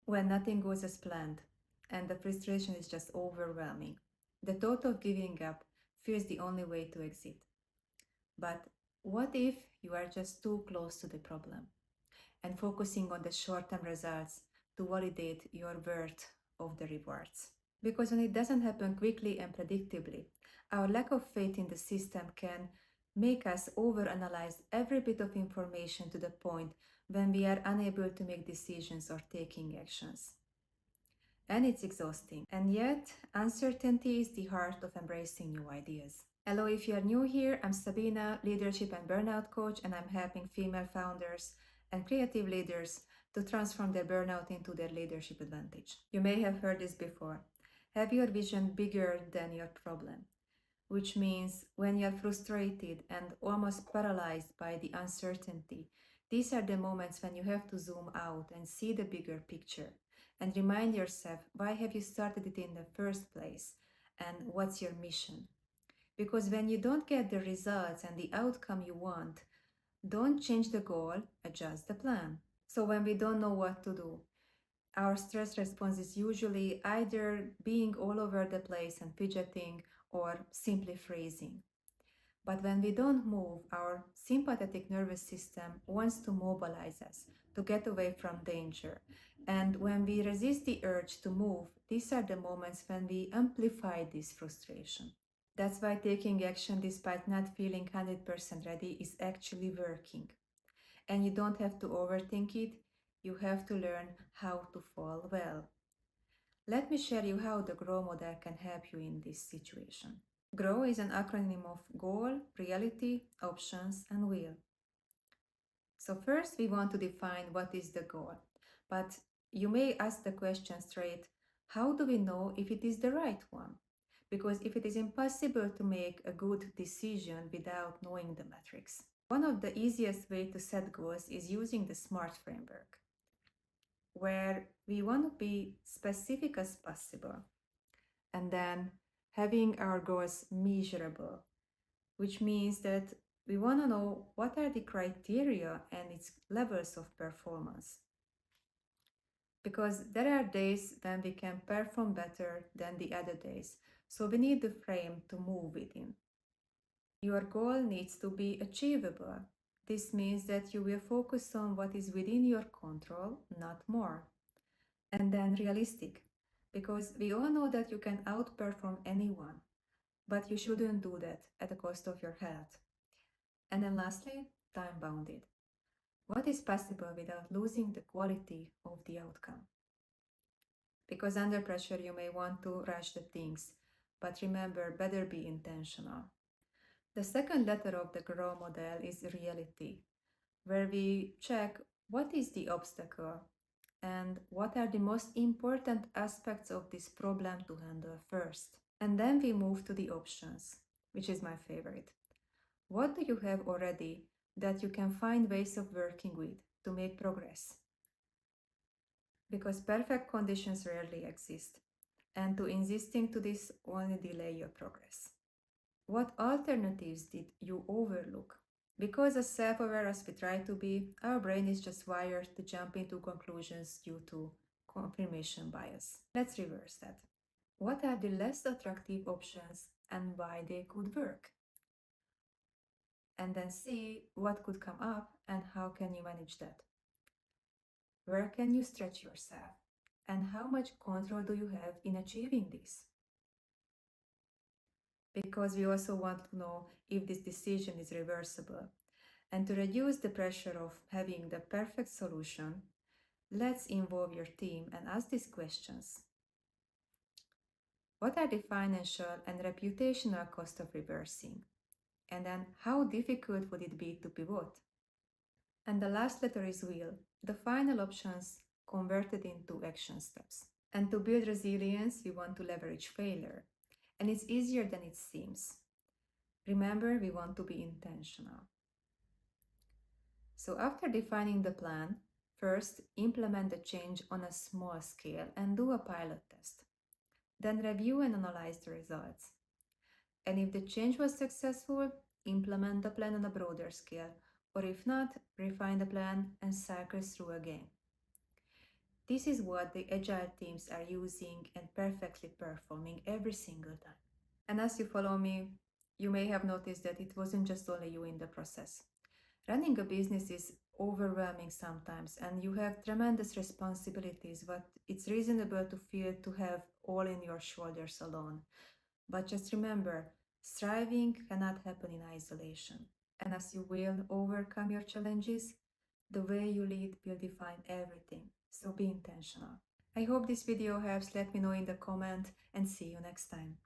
when nothing goes as planned and the frustration is just overwhelming. The thought of giving up feels the only way to exit. But what if you are just too close to the problem and focusing on the short-term results to validate your worth of the rewards? Because when it doesn't happen quickly and predictably, our lack of faith in the system can make us overanalyze every bit of information to the point when we are unable to make decisions or taking actions. And it's exhausting. And yet, uncertainty is the heart of embracing new ideas. Hello, if you are new here, I'm Szabina, leadership and burnout coach, and I'm helping female founders and creative leaders to transform their burnout into their leadership advantage. You may have heard this before. Have your vision bigger than your problem, which means when you're frustrated and almost paralyzed by the uncertainty, these are the moments when you have to zoom out and see the bigger picture and remind yourself, why have you started it in the first place and what's your mission? Because when you don't get the results and the outcome you want, don't change the goal, adjust the plan. So when we don't know what to do, our stress response is usually either being all over the place and fidgeting or simply freezing. But when we don't move, our sympathetic nervous system wants to mobilize us to get away from danger. And when we resist the urge to move, these are the moments when we amplify this frustration. That's why taking action despite not feeling 100% ready is actually working. And you don't have to overthink it, you have to learn how to fall well. Let me share you how the GROW model can help you in this situation. GROW is an acronym of goal, reality, options, and will. So first we want to define what is the goal. But you may ask the question straight, how do we know if it is the right one? Because if it is impossible to make a good decision without knowing the metrics. One of the easiest ways to set goals is using the SMART framework, where we want to be specific as possible and then having our goals measurable, which means that we want to know what are the criteria and its levels of performance. Because there are days when we can perform better than the other days, so we need the frame to move within. Your goal needs to be achievable. This means that you will focus on what is within your control, not more. And then realistic, because we all know that you can outperform anyone, but you shouldn't do that at the cost of your health. And then lastly, time-bounded. What is possible without losing the quality of the outcome? Because under pressure you may want to rush the things, but remember, better be intentional. The second letter of the GROW model is reality, where we check what is the obstacle and what are the most important aspects of this problem to handle first. And then we move to the options, which is my favorite. What do you have already that you can find ways of working with to make progress? Because perfect conditions rarely exist, and to insisting to this only delay your progress. What alternatives did you overlook? Because as self-aware as we try to be, our brain is just wired to jump into conclusions due to confirmation bias. Let's reverse that. What are the less attractive options and why they could work? And then see what could come up and how can you manage that. Where can you stretch yourself? And how much control do you have in achieving this? Because we also want to know if this decision is reversible. And to reduce the pressure of having the perfect solution, let's involve your team and ask these questions. What are the financial and reputational costs of reversing? And then how difficult would it be to pivot? And the last letter is will, the final options converted into action steps. And to build resilience, we want to leverage failure. And it's easier than it seems. Remember, we want to be intentional. So after defining the plan, first implement the change on a small scale and do a pilot test. Then review and analyze the results. And if the change was successful, implement the plan on a broader scale, or if not, refine the plan and cycle through again. This is what the agile teams are using and perfectly performing every single time. And as you follow me, you may have noticed that it wasn't just only you in the process. Running a business is overwhelming sometimes, and you have tremendous responsibilities, but it's reasonable to feel to have all in your shoulders alone. But just remember, thriving cannot happen in isolation. And as you will overcome your challenges, the way you lead will define everything. So be intentional. I hope this video helps. Let me know in the comment and see you next time.